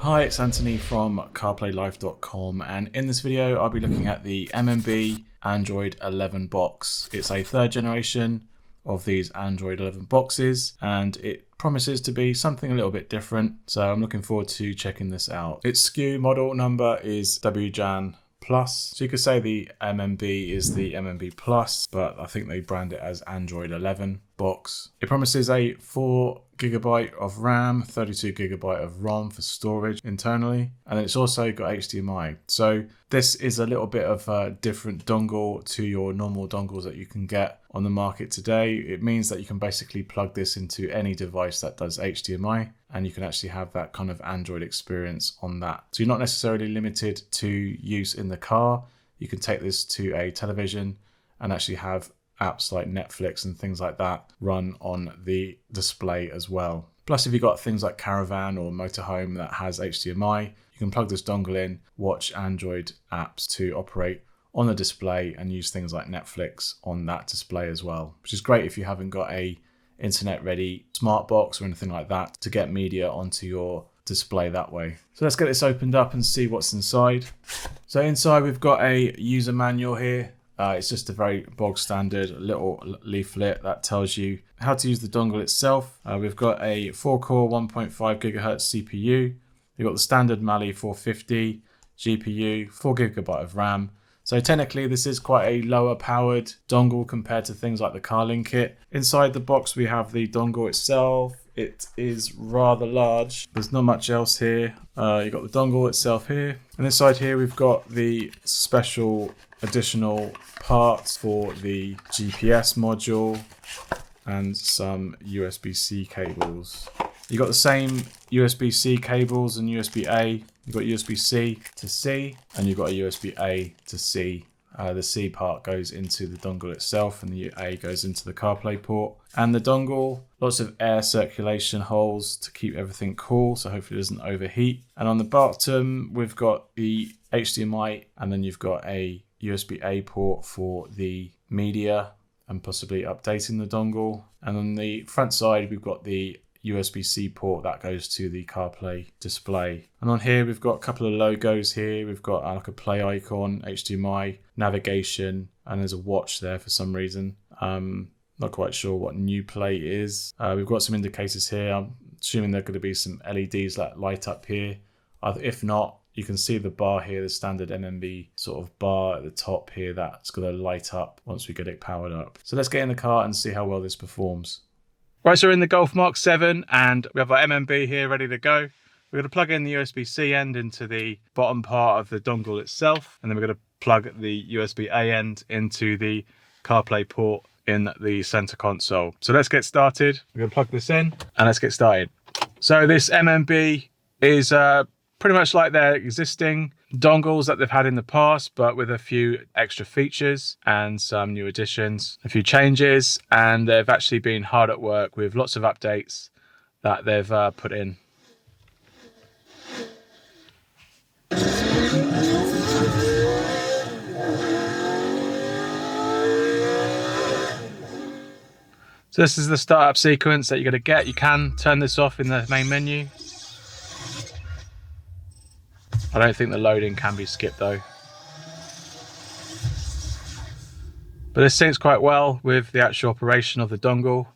Hi, it's Anthony from CarPlayLive.com, and in this video I'll be looking at the MMB Android 11 box. It's a third generation of these Android 11 boxes, and it promises to be something a little bit different, so I'm looking forward to checking this out. Its SKU model number is WJAN Plus, so you could say the MMB is the MMB Plus, but I think they brand it as Android 11 box. It promises a 4GB of RAM, 32GB of ROM for storage internally, and then it's also got HDMI. So this is a little bit of a different dongle to your normal dongles that you can get on the market today. It means that you can basically plug this into any device that does HDMI, and you can actually have that kind of Android experience on that. So you're not necessarily limited to use in the car. You can take this to a television and actually have apps like Netflix and things like that run on the display as well. Plus, if you've got things like Caravan or Motorhome that has HDMI, you can plug this dongle in, watch Android apps to operate on the display and use things like Netflix on that display as well, which is great if you haven't got a internet ready smart box or anything like that to get media onto your display that way. So let's get this opened up and see what's inside. So inside we've got a user manual here. It's just a very bog standard little leaflet that tells you how to use the dongle itself. We've got a 4-core 1.5 GHz CPU. We've got the standard Mali 450 GPU, 4GB of RAM. So technically this is quite a lower powered dongle compared to things like the CarLink kit. Inside the box we have the dongle itself. It is rather large. There's not much else here. You've got the dongle itself here. And inside here we've got the special additional parts for the GPS module and some USB-C cables. You've got the same USB-C cables and USB-A. You've got USB-C to C and you've got a USB-A to C. The C part goes into the dongle itself and the A goes into the CarPlay port. And the dongle, lots of air circulation holes to keep everything cool, so hopefully it doesn't overheat. And on the bottom, we've got the HDMI, and then you've got a USB-A port for the media and possibly updating the dongle. And on the front side, we've got the USB-C port that goes to the CarPlay display. And on here we've got a couple of logos here. We've got like a play icon, HDMI, navigation, and there's a watch there for some reason. Not quite sure what new play is. We've got some indicators here. I'm assuming there are going to be some LEDs that light up here. If not, you can see the bar here, the standard MMB sort of bar at the top here that's going to light up once we get it powered up. So let's get in the car and see how well this performs. Right, so we're in the Golf Mark 7 and we have our MMB here ready to go. We're going to plug in the USB-C end into the bottom part of the dongle itself, and then we're going to plug the USB-A end into the CarPlay port in the center console. So let's get started. We're going to plug this in and let's get started. So this MMB is pretty much like their existing dongles that they've had in the past, but with a few extra features and some new additions, a few changes, and they've actually been hard at work with lots of updates that they've put in. So this is the startup sequence that you're going to get. You can turn this off in the main menu. I don't think the loading can be skipped though. But this syncs quite well with the actual operation of the dongle.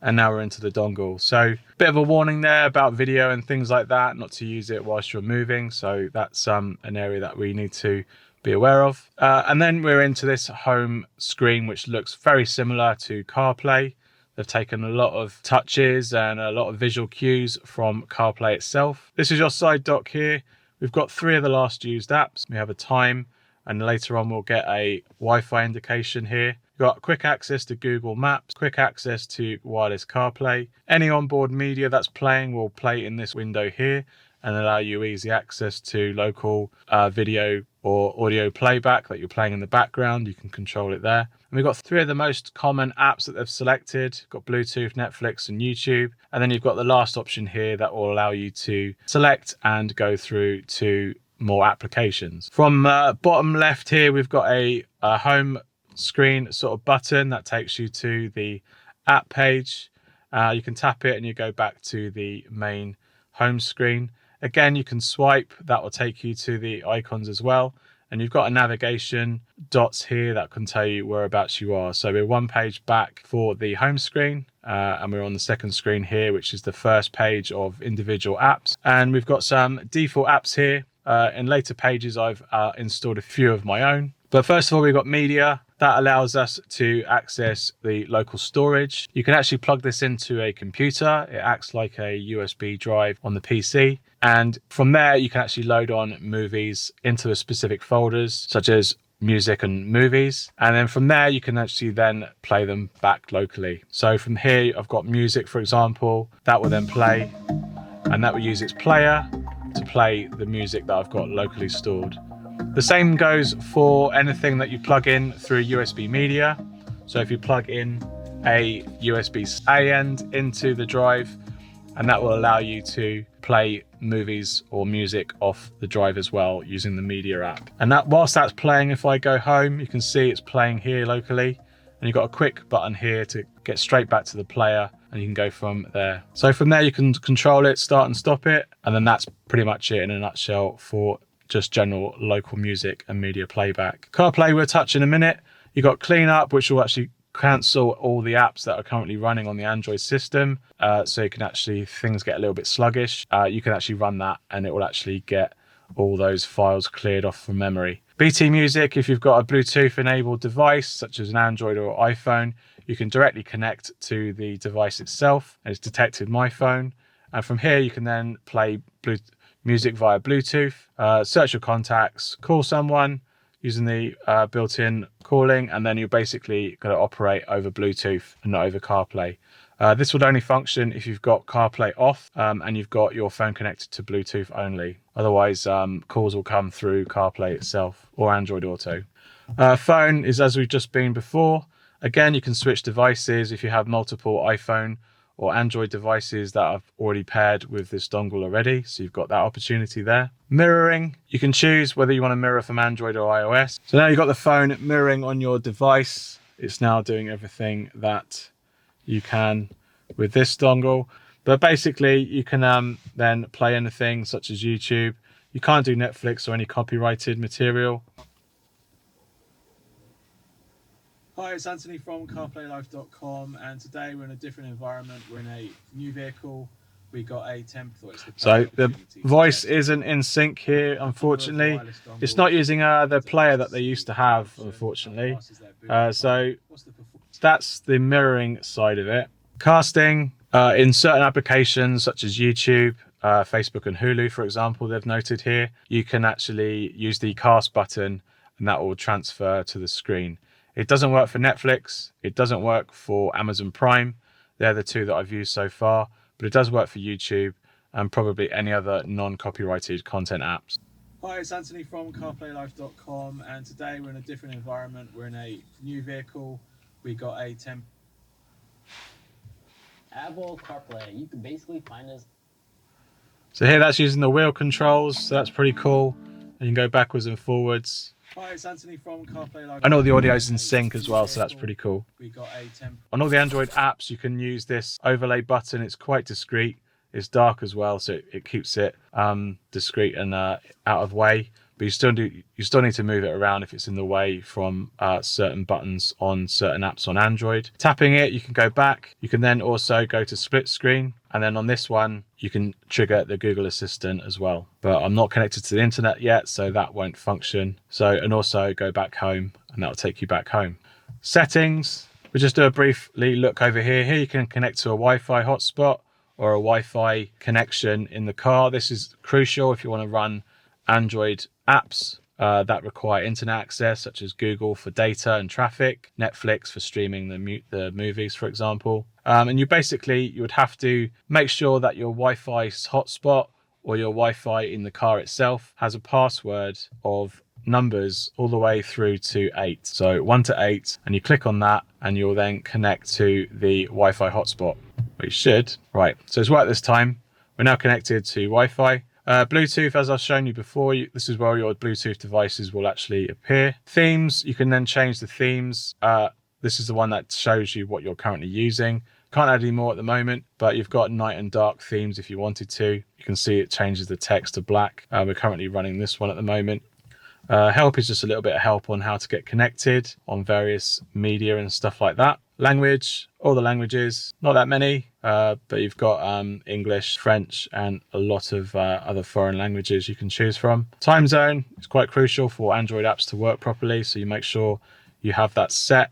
And now we're into the dongle. So bit of a warning there about video and things like that, not to use it whilst you're moving. So that's an area that we need to be aware of. And then we're into this home screen, which looks very similar to CarPlay. They've taken a lot of touches and a lot of visual cues from CarPlay itself. This is your side dock here. We've got 3 of the last used apps. We have a time, and later on we'll get a Wi-Fi indication here. We've got quick access to Google Maps, quick access to wireless CarPlay. Any onboard media that's playing will play in this window here and allow you easy access to local video or audio playback that you're playing in the background. You can control it there. And we've got 3 of the most common apps that they've selected. Got Bluetooth, Netflix, and YouTube. And then you've got the last option here that will allow you to select and go through to more applications. From bottom left here, we've got a home screen sort of button that takes you to the app page. You can tap it and you go back to the main home screen. Again, you can swipe, that will take you to the icons as well. And you've got a navigation dots here that can tell you whereabouts you are. So we're one page back for the home screen, and we're on the second screen here, which is the first page of individual apps. And we've got some default apps here. In later pages, I've installed a few of my own. But first of all, we've got media. That allows us to access the local storage. You can actually plug this into a computer. It acts like a USB drive on the PC. And from there, you can actually load on movies into specific folders, such as music and movies. And then from there, you can actually then play them back locally. So from here, I've got music, for example, that will then play, and that will use its player to play the music that I've got locally stored. The same goes for anything that you plug in through USB media. So if you plug in a USB-A end into the drive, and that will allow you to play movies or music off the drive as well using the media app. And that whilst that's playing, if I go home, you can see it's playing here locally, and you've got a quick button here to get straight back to the player, and you can go from there. So from there you can control it, start and stop it, and then that's pretty much it in a nutshell for just general local music and media playback. CarPlay we'll touch in a minute. You've got cleanup, which will actually cancel all the apps that are currently running on the Android system. So you can actually, things get a little bit sluggish. You can actually run that and it will actually get all those files cleared off from memory. BT Music, if you've got a Bluetooth enabled device, such as an Android or iPhone, you can directly connect to the device itself, and it's detected my phone. And from here, you can then play music via Bluetooth, search your contacts, call someone using the built-in calling, and then you're basically going to operate over Bluetooth and not over CarPlay. This would only function if you've got CarPlay off and you've got your phone connected to Bluetooth only. Otherwise, calls will come through CarPlay itself or Android Auto. Phone is as we've just been before. Again, you can switch devices if you have multiple iPhone or Android devices that I've already paired with this dongle already. So you've got that opportunity there. Mirroring, you can choose whether you want to mirror from Android or iOS. So now you've got the phone mirroring on your device. It's now doing everything that you can with this dongle. But basically you can then play anything such as YouTube. You can't do Netflix or any copyrighted material. Hi, it's Anthony from CarPlayLife.com, and today we're in a different environment. We're in a new vehicle. We got a so the voice isn't in sync here, unfortunately. It's not using the player that they used to have, unfortunately. So that's the mirroring side of it. Casting in certain applications such as YouTube, Facebook and Hulu, for example, they've noted here, you can actually use the cast button and that will transfer to the screen. It doesn't work for Netflix. It doesn't work for Amazon Prime. They're the two that I've used so far, but it does work for YouTube and probably any other non-copyrighted content apps. Hi, it's Anthony from CarPlayLife.com, and today we're in a different environment. We're in a new vehicle. We got a Apple CarPlay. You can basically find us. So here that's using the wheel controls, so that's pretty cool. And you can go backwards and forwards. Hi, it's Anthony from CarPlay. And all the audio's in sync as well, so that's pretty cool. On all the Android apps, you can use this overlay button. It's quite discreet. It's dark as well, so it keeps it discreet and out of way. But you still need to move it around if it's in the way from certain buttons on certain apps on Android. Tapping it, you can go back. You can then also go to split screen. And then on this one, you can trigger the Google Assistant as well. But I'm not connected to the internet yet, so that won't function. So, and also go back home, and that'll take you back home. Settings, we'll just do a briefly look over here. Here you can connect to a Wi-Fi hotspot or a Wi-Fi connection in the car. This is crucial if you want to run Android apps that require internet access, such as Google for data and traffic, Netflix for streaming the movies, for example. And you would have to make sure that your Wi-Fi hotspot or your Wi-Fi in the car itself has a password of numbers all the way through to 8. So 1 to 8, and you click on that and you'll then connect to the Wi-Fi hotspot. We should. Right, so it's worked this time. We're now connected to Wi-Fi. Bluetooth, as I've shown you before, this is where your Bluetooth devices will actually appear. Themes, you can then change the themes. This is the one that shows you what you're currently using. Can't add any more at the moment, but you've got night and dark themes if you wanted to. You can see it changes the text to black. We're currently running this one at the moment. Help is just a little bit of help on how to get connected on various media and stuff like that. Language, all the languages, not that many, but you've got English, French, and a lot of other foreign languages you can choose from. Time zone is quite crucial for Android apps to work properly, so you make sure you have that set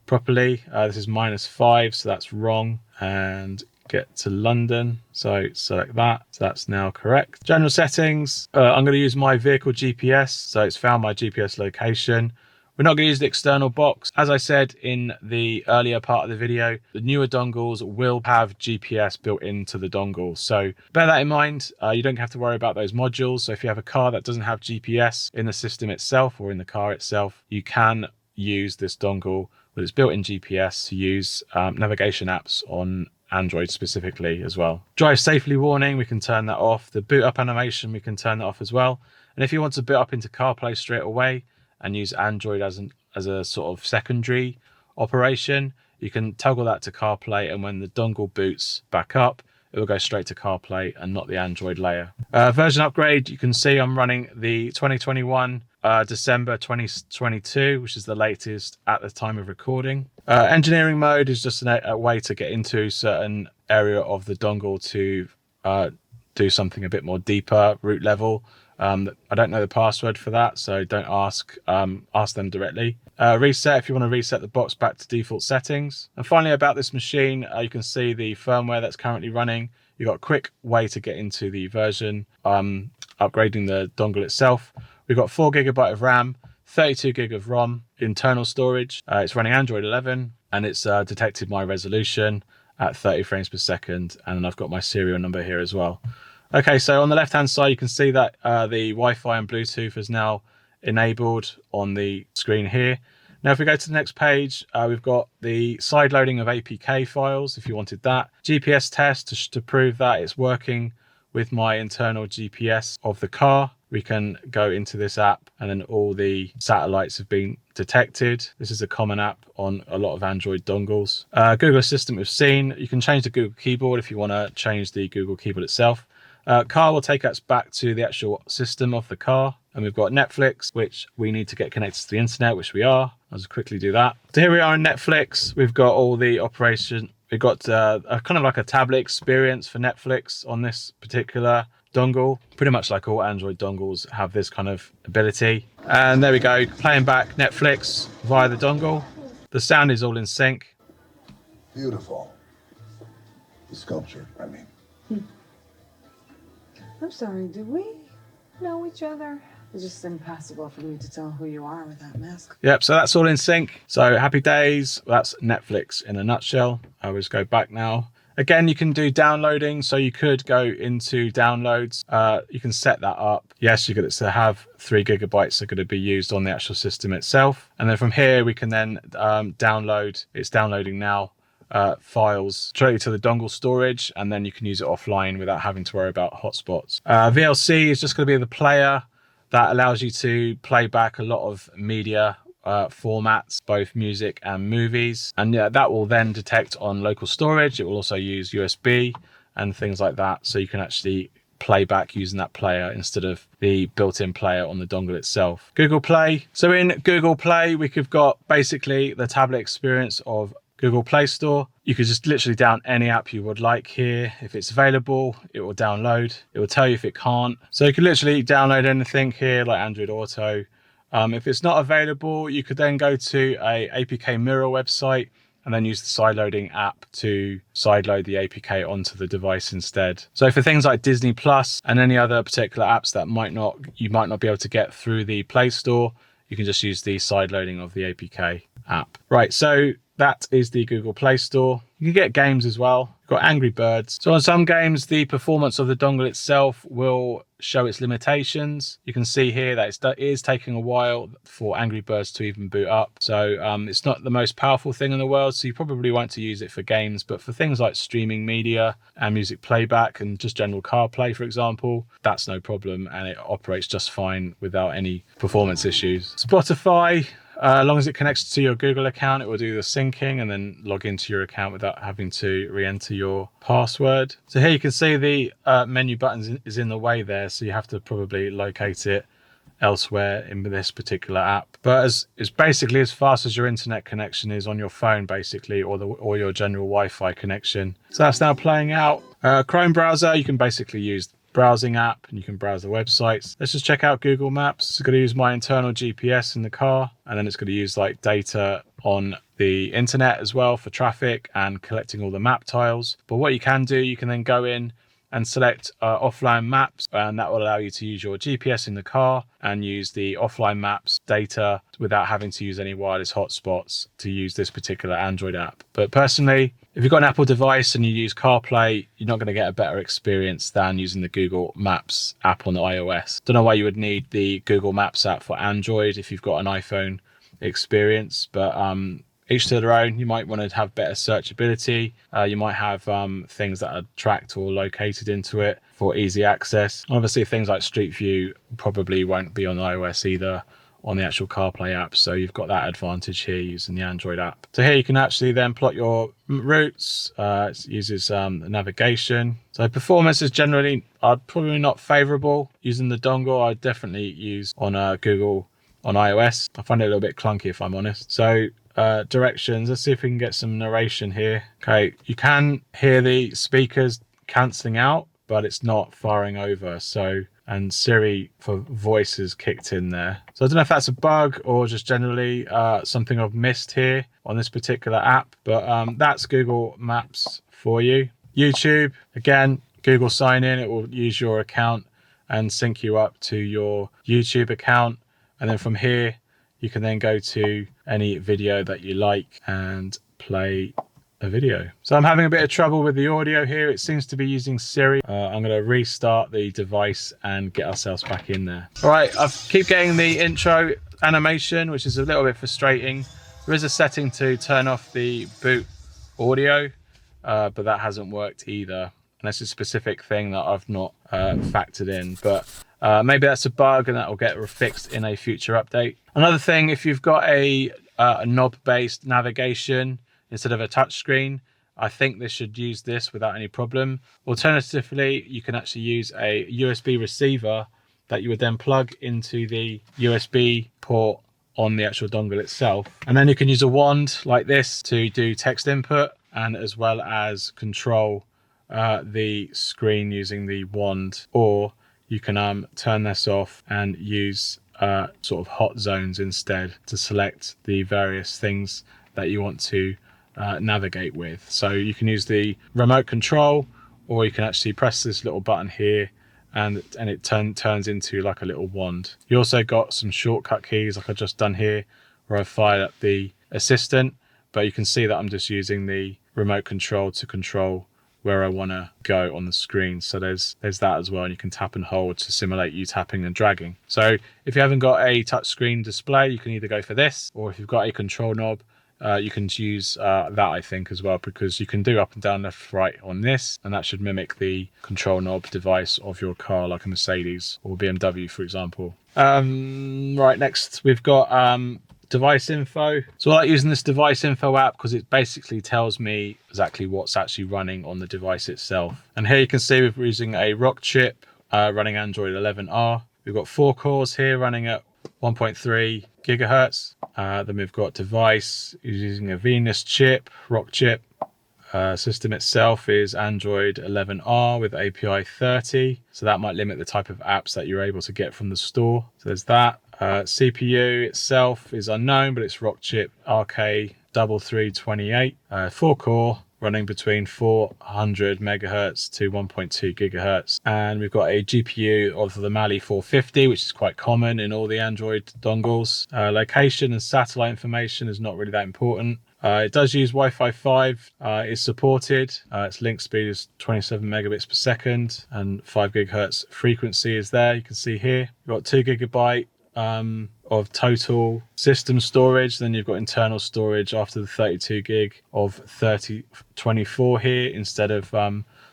properly. This is -5, so that's wrong. And get to London, so select that, so that's now correct. General settings, I'm going to use my vehicle GPS, so it's found my GPS location. We're not going to use the external box. As I said in the earlier part of the video, the newer dongles will have GPS built into the dongle, so bear that in mind. You don't have to worry about those modules. So if you have a car that doesn't have GPS in the system itself or in the car itself, you can use this dongle with its built-in GPS to use navigation apps on Android specifically as well. Drive safely warning, we can turn that off. The boot up animation, we can turn that off as well. And if you want to boot up into CarPlay straight away and use Android as a sort of secondary operation, you can toggle that to CarPlay, and when the dongle boots back up, it will go straight to CarPlay and not the Android layer. Version upgrade, you can see I'm running the 2021 December 2022, which is the latest at the time of recording. Engineering mode is just a way to get into certain area of the dongle to do something a bit more deeper, root level. I don't know the password for that, so don't ask them directly. Reset, if you want to reset the box back to default settings. And finally, about this machine, you can see the firmware that's currently running. You've got a quick way to get into the version, upgrading the dongle itself. We've got 4 GB of RAM, 32 GB of ROM, internal storage. It's running Android 11, and it's detected my resolution at 30 frames per second, and I've got my serial number here as well. Okay, so on the left-hand side, you can see that the Wi-Fi and Bluetooth is now enabled on the screen here. Now, if we go to the next page, we've got the side loading of APK files, if you wanted that. GPS test to prove that it's working with my internal GPS of the car. We can go into this app, and then all the satellites have been detected. This is a common app on a lot of Android dongles. Google Assistant we've seen. You can change the Google keyboard if you want to change the Google keyboard itself. Car will take us back to the actual system of the car. And we've got Netflix, which we need to get connected to the internet, which we are. I'll just quickly do that. So here we are in Netflix. We've got all the operation. We've got a kind of like a tablet experience for Netflix on this particular dongle. Pretty much like all Android dongles have this kind of ability. And there we go, playing back Netflix via the dongle. The sound is all in sync. Beautiful. The sculpture, I mean. I'm sorry, do we know each other? It's just impossible for me to tell who you are with that mask. Yep, so that's all in sync. So happy days. That's Netflix in a nutshell. I'll just go back now. Again, you can do downloading. So you could go into downloads. You can set that up. Yes, you're going to have 3 GB are going to be used on the actual system itself. And then from here, we can then download. It's downloading now. Files straight to the dongle storage, and then you can use it offline without having to worry about hotspots. VLC is just going to be the player that allows you to play back a lot of media formats, both music and movies, and yeah, that will then detect on local storage. It will also use USB and things like that, so you can actually play back using that player instead of the built-in player on the dongle itself. Google Play. So in Google Play, we've got basically the tablet experience of Google Play Store. You could just literally down any app you would like here. If it's available, it will download. It will tell you if it can't. So you can literally download anything here like Android Auto. If it's not available, you could then go to a APK Mirror website and then use the sideloading app to sideload the APK onto the device instead. So for things like Disney Plus and any other particular apps that you might not be able to get through the Play Store, you can just use the sideloading of the APK app. Right, so that is the Google Play Store. You can get games as well. You've got Angry Birds. So on some games, the performance of the dongle itself will show its limitations. You can see here that it is taking a while for Angry Birds to even boot up. So it's not the most powerful thing in the world, so you probably won't use it for games, but for things like streaming media and music playback and just general CarPlay, for example, that's no problem, and it operates just fine without any performance issues. Spotify. As long as it connects to your Google account, it will do the syncing and then log into your account without having to re-enter your password. So here you can see the menu buttons is in the way there, so you have to probably locate it elsewhere in this particular app. But it's basically as fast as your internet connection is on your phone, basically, or your general Wi-Fi connection. So that's now playing out. Chrome browser, you can basically use browsing app and you can browse the websites. Let's just check out Google Maps. It's going to use my internal GPS in the car, and then it's going to use like data on the internet as well for traffic and collecting all the map tiles. But what you can do, you can then go in and select offline maps, and that will allow you to use your GPS in the car and use the offline maps data without having to use any wireless hotspots to use this particular Android app. But personally, if you've got an Apple device and you use CarPlay, you're not going to get a better experience than using the Google Maps app on the iOS. Don't know why you would need the Google Maps app for Android if you've got an iPhone experience, but each to their own. You might want to have better searchability. You might have things that are tracked or located into it for easy access. Obviously, things like Street View probably won't be on iOS either on the actual CarPlay app. So you've got that advantage here using the Android app. So here you can actually then plot your routes. It uses navigation. So performance is generally probably not favorable. Using the dongle, I'd definitely use on Google on iOS. I find it a little bit clunky if I'm honest. So directions, let's see if we can get some narration here. Okay, you can hear the speakers cancelling out, but it's not firing over. So, and Siri for voice is kicked in there. So I don't know if that's a bug or just generally something I've missed here on this particular app, but that's Google Maps for you. YouTube, again, Google sign in, it will use your account and sync you up to your YouTube account. And then from here, you can then go to any video that you like and play a video. So I'm having a bit of trouble with the audio here. It seems to be using Siri. I'm going to restart the device and get ourselves back in there. All right, I keep getting the intro animation, which is a little bit frustrating. There is a setting to turn off the boot audio, but that hasn't worked either. And that's a specific thing that I've not factored in, but maybe that's a bug and that will get fixed in a future update. Another thing, if you've got a knob-based navigation instead of a touchscreen, I think this should use this without any problem. Alternatively, you can actually use a USB receiver that you would then plug into the USB port on the actual dongle itself. And then you can use a wand like this to do text input and as well as control the screen using the wand, or you can turn this off and use sort of hot zones instead to select the various things that you want to navigate with. So you can use the remote control, or you can actually press this little button here and it turns into like a little wand. You also got some shortcut keys like I've just done here where I've fired up the assistant, but you can see that I'm just using the remote control to control where I want to go on the screen. So there's that as well, and you can tap and hold to simulate you tapping and dragging. So if you haven't got a touchscreen display, you can either go for this, or if you've got a control knob, you can use that, I think, as well, because you can do up and down, left, right on this, and that should mimic the control knob device of your car, like a Mercedes or BMW, for example. Right, next we've got device info. So I like using this device info app because it basically tells me exactly what's actually running on the device itself. And here you can see we're using a Rock chip running Android 11R. We've got 4 cores here running at 1.3 gigahertz. Then we've got device using a Venus chip, Rock chip. System itself is Android 11R with API 30. So that might limit the type of apps that you're able to get from the store. So there's that. CPU itself is unknown, but it's Rock chip RK3328. 4 core running between 400 megahertz to 1.2 gigahertz. And we've got a GPU of the Mali 450, which is quite common in all the Android dongles. Location and satellite information is not really that important. It does use Wi-Fi 5, is supported. Its link speed is 27 megabits per second and 5 gigahertz frequency is there. You can see here, you've got 2 gigabyte of total system storage. Then you've got internal storage after the 32 gig of 24 here instead of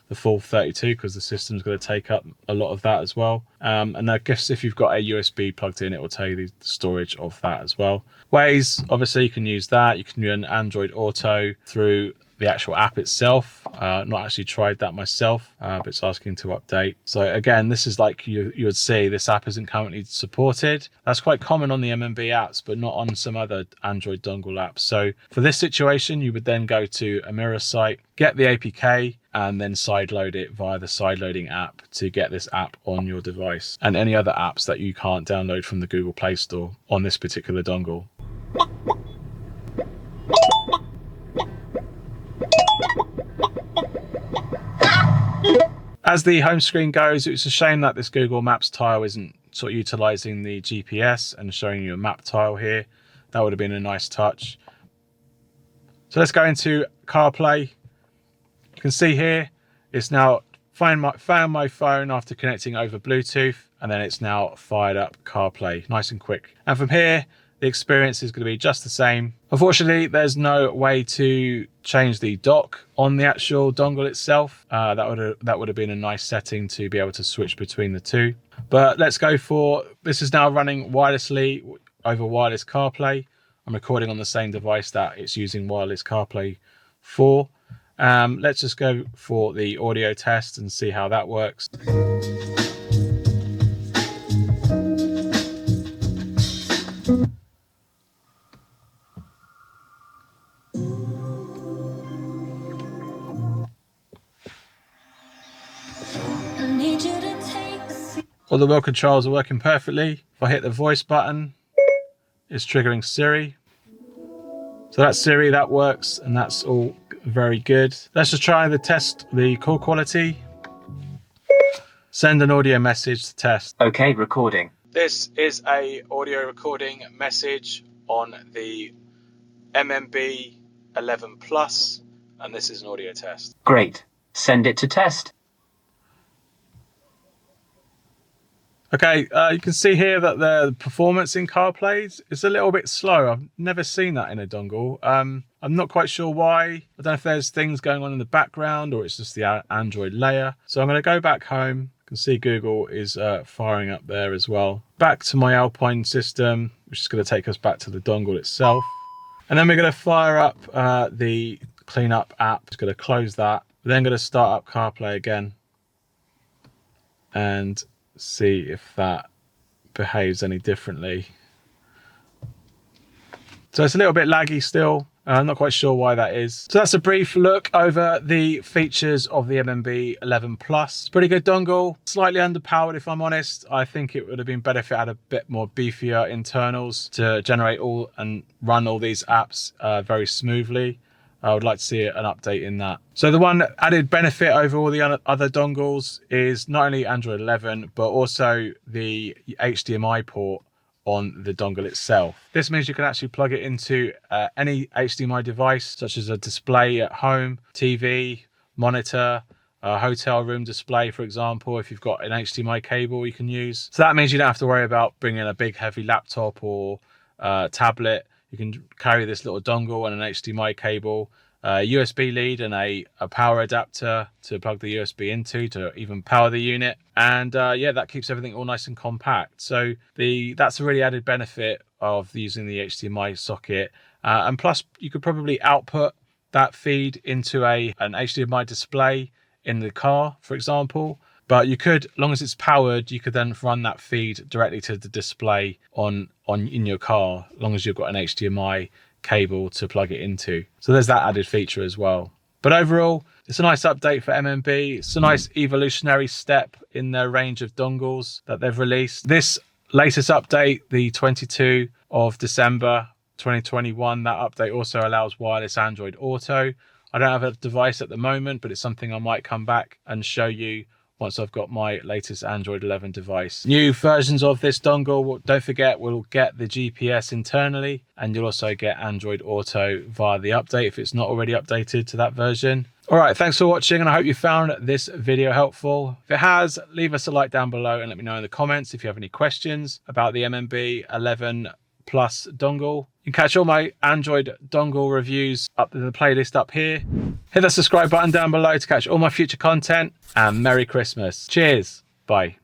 the full 32 because the system's going to take up a lot of that as well. And I guess if you've got a USB plugged in, it will tell you the storage of that as well. Ways, obviously you can use that. You can run Android Auto through the actual app itself. Not actually tried that myself, but it's asking to update. So again, this is like you would see, this app isn't currently supported. That's quite common on the MMB apps, but not on some other Android dongle apps. So for this situation, you would then go to a mirror site, get the APK, and then sideload it via the sideloading app to get this app on your device, and any other apps that you can't download from the Google Play Store on this particular dongle. As the home screen goes, it's a shame that this Google Maps tile isn't sort of utilizing the GPS and showing you a map tile here. That would have been a nice touch. So let's go into CarPlay. You can see here, it's now found my phone after connecting over Bluetooth, and then it's now fired up CarPlay, nice and quick. And from here, the experience is going to be just the same. Unfortunately, there's no way to change the dock on the actual dongle itself. That would have been a nice setting to be able to switch between the two. But let's go for, this is now running wirelessly over wireless CarPlay. I'm recording on the same device that it's using wireless CarPlay for. Let's just go for the audio test and see how that works. All the wheel controls are working perfectly. If I hit the voice button, it's triggering Siri. So that's Siri, that works, and that's all very good. Let's just try the test, the call quality. Send an audio message to test. Okay, recording. This is a audio recording message on the MMB 11 Plus, and this is an audio test. Great. Send it to test. Okay, you can see here that the performance in CarPlay is a little bit slow. I've never seen that in a dongle. I'm not quite sure why. I don't know if there's things going on in the background or it's just the Android layer. So I'm going to go back home. You can see Google is firing up there as well. Back to my Alpine system, which is going to take us back to the dongle itself. And then we're going to fire up the cleanup app. Just going to close that. We're then going to start up CarPlay again and see if that behaves any differently. So it's a little bit laggy still. I'm not quite sure why that is. So that's a brief look over the features of the MMB 11 Plus. Pretty good dongle, slightly underpowered if I'm honest. I think it would have been better if it had a bit more beefier internals to generate all and run all these apps very smoothly. I would like to see an update in that. So the one added benefit over all the other dongles is not only Android 11, but also the HDMI port on the dongle itself. This means you can actually plug it into any HDMI device, such as a display at home, TV, monitor, a hotel room display, for example. If you've got an HDMI cable you can use. So that means you don't have to worry about bringing a big heavy laptop or tablet. You can carry this little dongle and an HDMI cable, a USB lead and a power adapter to plug the USB into to even power the unit. And yeah, that keeps everything all nice and compact. So that's a really added benefit of using the HDMI socket. And plus, you could probably output that feed into an HDMI display in the car, for example. But you could, as long as it's powered, you could then run that feed directly to the display in your car, as long as you've got an HDMI cable to plug it into. So there's that added feature as well. But overall, it's a nice update for MMB. It's a nice evolutionary step in their range of dongles that they've released. This latest update, the 22 of December 2021, that update also allows wireless Android Auto. I don't have a device at the moment, but it's something I might come back and show you once I've got my latest Android 11 device. New versions of this dongle, don't forget, will get the GPS internally, and you'll also get Android Auto via the update if it's not already updated to that version. All right, thanks for watching, and I hope you found this video helpful. If it has, leave us a like down below and let me know in the comments if you have any questions about the MMB 11 Plus dongle. You can catch all my Android dongle reviews up in the playlist up here. Hit that subscribe button down below to catch all my future content, and Merry Christmas. Cheers. Bye.